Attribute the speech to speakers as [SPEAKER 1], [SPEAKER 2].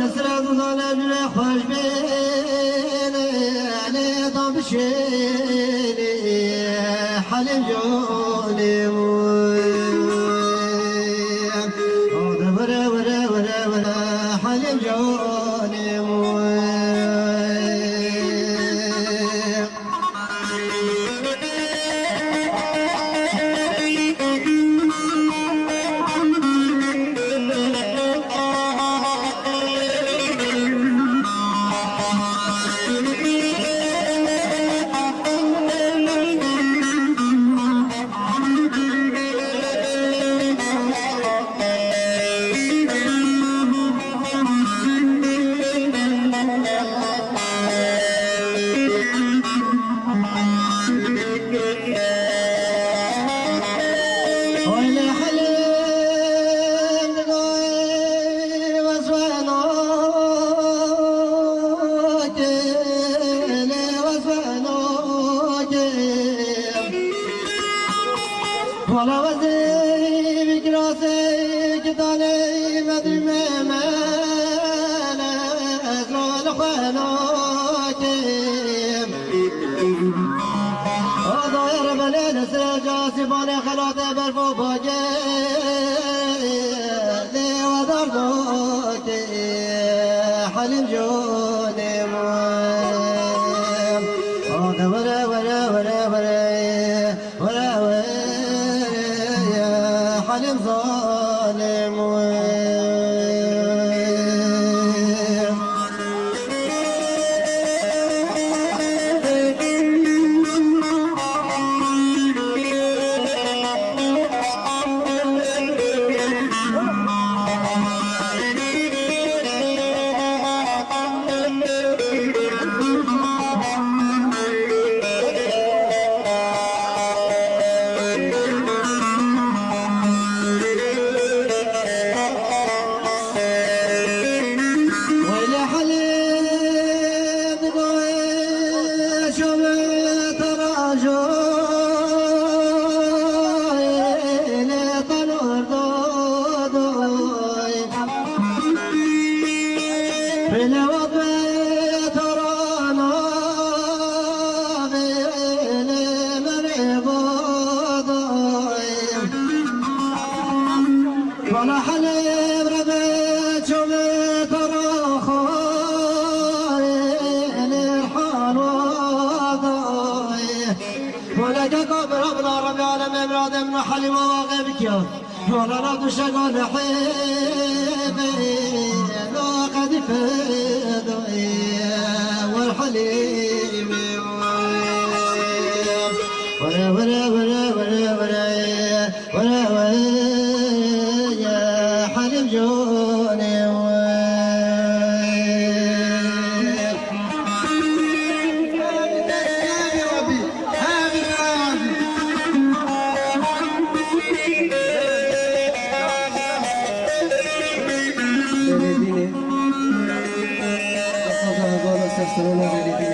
[SPEAKER 1] نسرت ظلم خوش بيني علي طب شيني حلم جوني ورا ورا ورا ورا حلم جوني ولا وزي بكراسي كتاني مدري ما نزلوا لخانوكي ضاير بلين سرجاسي باني خلاطي برفو باجي لي ودردوكي حلم جوني ورا ورا ورا ورا ورا حلم ظالم ولا حليب ربيت شميت الرخاين الحال وضاي ولا جاكم ربنا رب العالمين امراد من حليم وواقبك يا ولا رب شغل حبيبي لو قد فدوي والحليم ولا ولا ولا ولا ولا ولا ولا حلم جوني
[SPEAKER 2] Bene, bene.